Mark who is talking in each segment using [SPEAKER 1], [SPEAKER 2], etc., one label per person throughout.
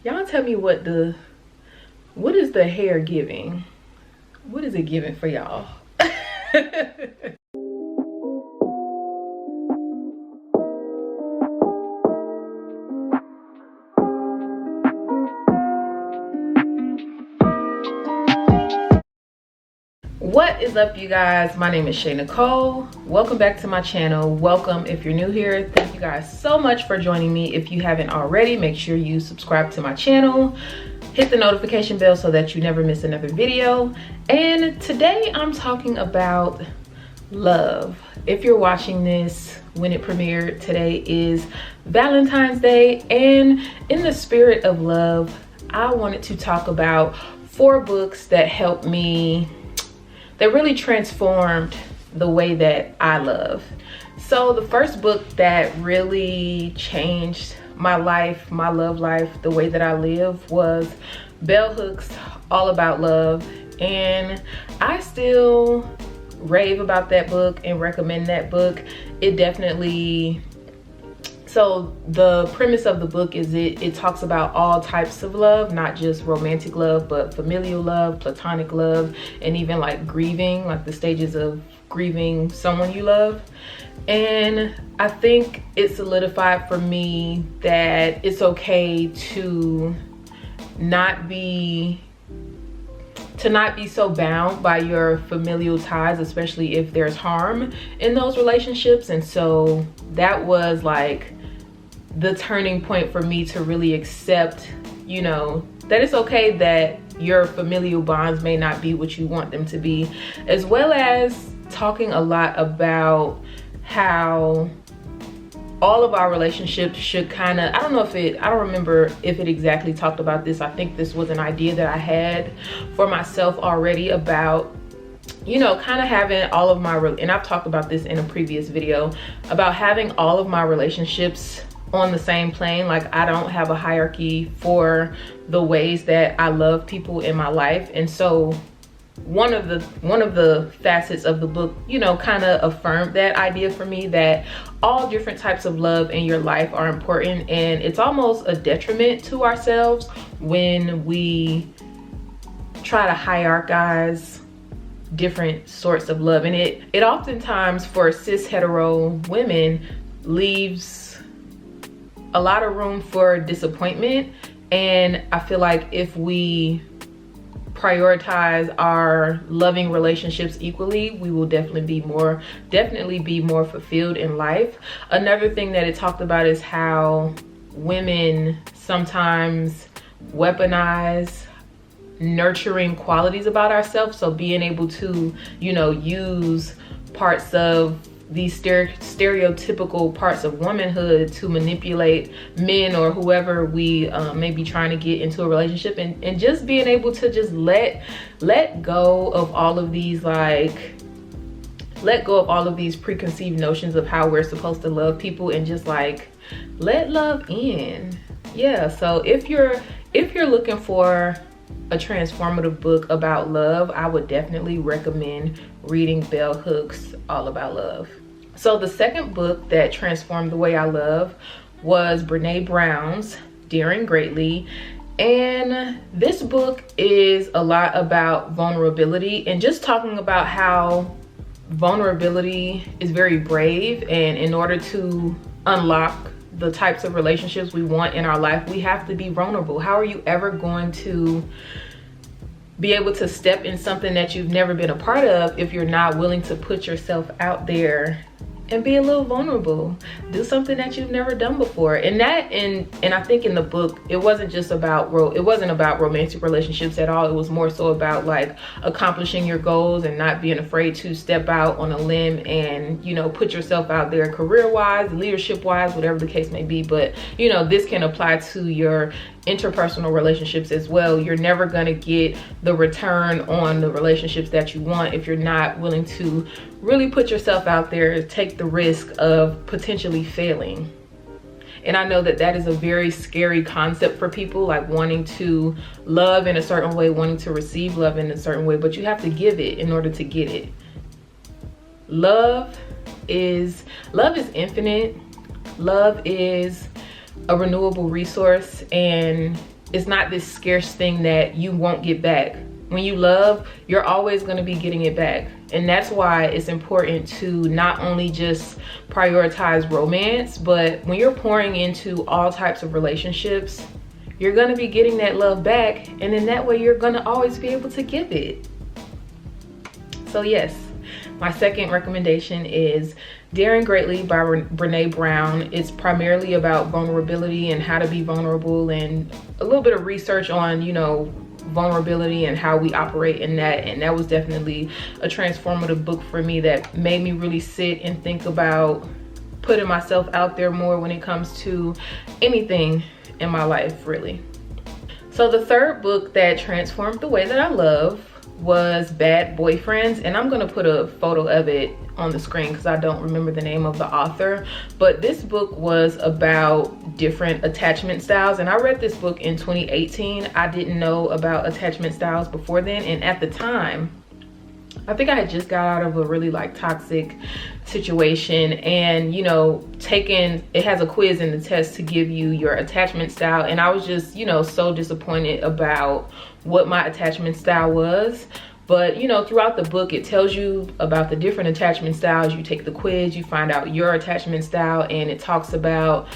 [SPEAKER 1] Y'all tell me what is the hair giving? What is it giving for y'all? What is up, you guys? My name is Ché Nicole. Welcome back to my channel. Welcome if you're new here. Thank you guys so much for joining me. If you haven't already, make sure you subscribe to my channel. Hit the notification bell so that you never miss another video. And today I'm talking about love. If you're watching this when it premiered, today is Valentine's Day. And in the spirit of love, I wanted to talk about 4 books that helped me, that really transformed the way that I love. So the first book that really changed my life, my love life, the way that I live was Bell Hooks' All About Love. And I still rave about that book and recommend that book. It definitely, so the premise of the book is it talks about all types of love, not just romantic love, but familial love, platonic love, and even like grieving, like the stages of grieving someone you love. And I think it solidified for me that it's okay to not be so bound by your familial ties, especially if there's harm in those relationships. And so that was like the turning point for me to really accept, you know, that it's okay that your familial bonds may not be what you want them to be, as well as talking a lot about how all of our relationships should kind of, I don't remember if it exactly talked about this. I think this was an idea that I had for myself already about, you know, kind of having all of my, and I've talked about this in a previous video, about having all of my relationships on the same plane. Like, I don't have a hierarchy for the ways that I love people in my life. And so one of the facets of the book, you know, kind of affirmed that idea for me, that all different types of love in your life are important. And it's almost a detriment to ourselves when we try to hierarchize different sorts of love. And it oftentimes, for cis hetero women, leaves a lot of room for disappointment. And I feel like if we prioritize our loving relationships equally, we will definitely be more fulfilled in life. Another thing that it talked about is how women sometimes weaponize nurturing qualities about ourselves. So being able to, you know, use parts of these stereotypical parts of womanhood to manipulate men or whoever we may be trying to get into a relationship, and just being able to just let go of all of these, like, let go of all of these preconceived notions of how we're supposed to love people, and just like let love in. Yeah, so if you're looking for a transformative book about love, I would definitely recommend reading Bell Hooks' All About Love. So the second book that transformed the way I love was Brene Brown's Daring Greatly. And this book is a lot about vulnerability, and just talking about how vulnerability is very brave, and in order to unlock the types of relationships we want in our life, we have to be vulnerable. How are you ever going to be able to step in something that you've never been a part of if you're not willing to put yourself out there and be a little vulnerable? Do something that you've never done before. And I think in the book, it wasn't about romantic relationships at all. It was more so about like accomplishing your goals and not being afraid to step out on a limb and, you know, put yourself out there career-wise, leadership-wise, whatever the case may be. But, you know, this can apply to your interpersonal relationships as well. You're never gonna get the return on the relationships that you want if you're not willing to really put yourself out there, take the risk of potentially failing. And I know that that is a very scary concept for people, like wanting to love in a certain way, wanting to receive love in a certain way, but you have to give it in order to get it. Love is infinite. Love is a renewable resource, and it's not this scarce thing that you won't get back. When you love, you're always going to be getting it back. And that's why it's important to not only just prioritize romance, but when you're pouring into all types of relationships, you're going to be getting that love back. And then that way you're going to always be able to give it. So yes, my second recommendation is Daring Greatly by Brene Brown. It's primarily about vulnerability and how to be vulnerable, and a little bit of research on, you know, vulnerability and how we operate in that. And that was definitely a transformative book for me that made me really sit and think about putting myself out there more when it comes to anything in my life, really. So the third book that transformed the way that I love was Bad Boyfriends, and I'm gonna put a photo of it on the screen because I don't remember the name of the author. But this book was about different attachment styles, and I read this book in 2018. I didn't know about attachment styles before then, and at the time I think I had just got out of a really like toxic situation, and you know, it has a quiz in the test to give you your attachment style, and I was just, you know, so disappointed about what my attachment style was. But you know, throughout the book it tells you about the different attachment styles. You take the quiz, you find out your attachment style, and it talks about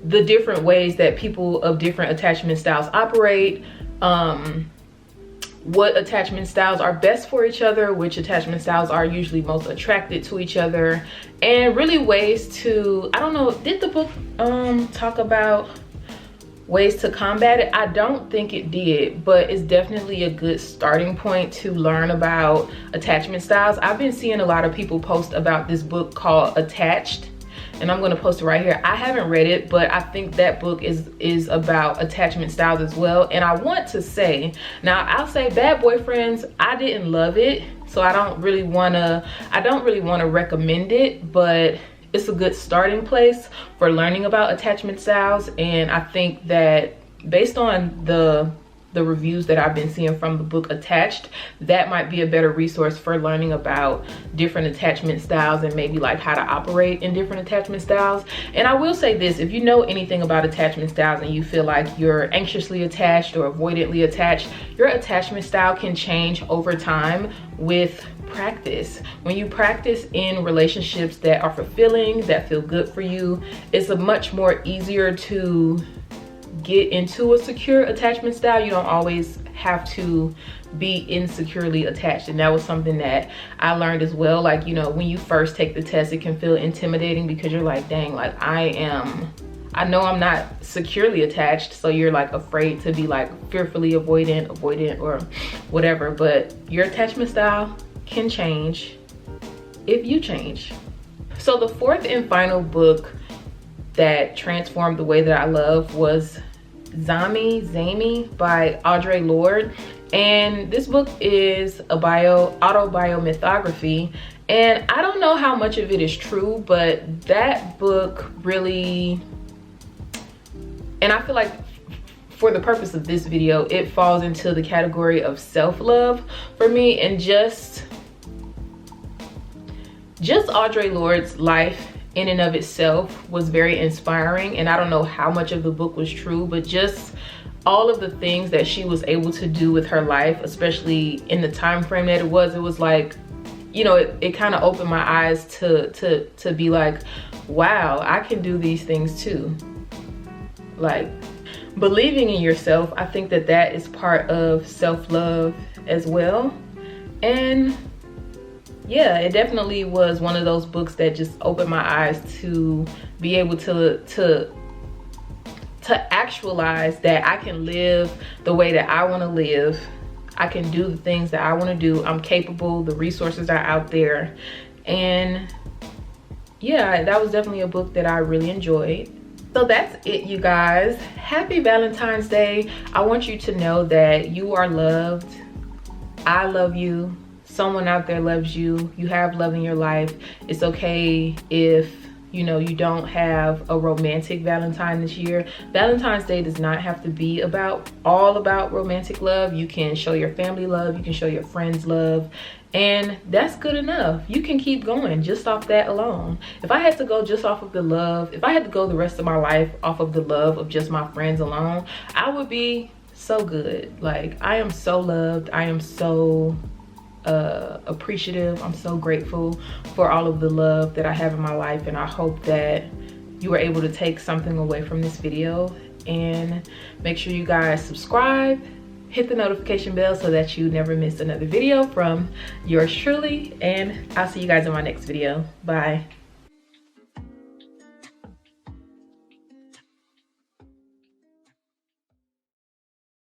[SPEAKER 1] the different ways that people of different attachment styles operate, what attachment styles are best for each other, which attachment styles are usually most attracted to each other, and really ways to, I don't know, did the book talk about ways to combat it? I don't think it did, but it's definitely a good starting point to learn about attachment styles. I've been seeing a lot of people post about this book called Attached, and I'm going to post it right here. I haven't read it, but I think that book is about attachment styles as well. And I want to say, now I'll say Bad Boyfriends, I didn't love it, so I don't really want to recommend it, but it's a good starting place for learning about attachment styles. And I think that based on the reviews that I've been seeing from the book Attached, that might be a better resource for learning about different attachment styles and maybe like how to operate in different attachment styles. And I will say this, if you know anything about attachment styles and you feel like you're anxiously attached or avoidantly attached, your attachment style can change over time with practice. When you practice in relationships that are fulfilling, that feel good for you, it's a much more easier to get into a secure attachment style. You don't always have to be insecurely attached. And that was something that I learned as well. Like, you know, when you first take the test, it can feel intimidating because you're like, dang, like I know I'm not securely attached, so you're like afraid to be like fearfully avoidant or whatever. But your attachment style can change if you change. So the fourth and final book that transformed the way that I love was Zami by Audre Lorde. And this book is a autobiography, and I don't know how much of it is true, but that book really, and I feel like for the purpose of this video, it falls into the category of self-love for me. And just Audre Lorde's life in and of itself was very inspiring. And I don't know how much of the book was true, but just all of the things that she was able to do with her life, especially in the time frame that it was like, you know, it kind of opened my eyes to be like, wow, I can do these things too. Like, believing in yourself, I think that that is part of self-love as well. And yeah, it definitely was one of those books that just opened my eyes to be able to actualize that I can live the way that I want to live. I can do the things that I want to do. I'm capable. The resources are out there. And yeah, that was definitely a book that I really enjoyed. So that's it, you guys. Happy Valentine's Day. I want you to know that you are loved. I love you. Someone out there loves you. You have love in your life. It's okay if you know, you don't have a romantic Valentine this year. Valentine's Day does not have to be all about romantic love. You can show your family love, you can show your friends love, and that's good enough. You can keep going just off that alone. If I had to go just off of the love, if I had to go the rest of my life off of the love of just my friends alone, I would be so good. Like, I am so loved. I am so appreciative. I'm so grateful for all of the love that I have in my life, and I hope that you were able to take something away from this video. And make sure you guys subscribe, hit the notification bell so that you never miss another video from yours truly, and I'll see you guys in my next video. Bye.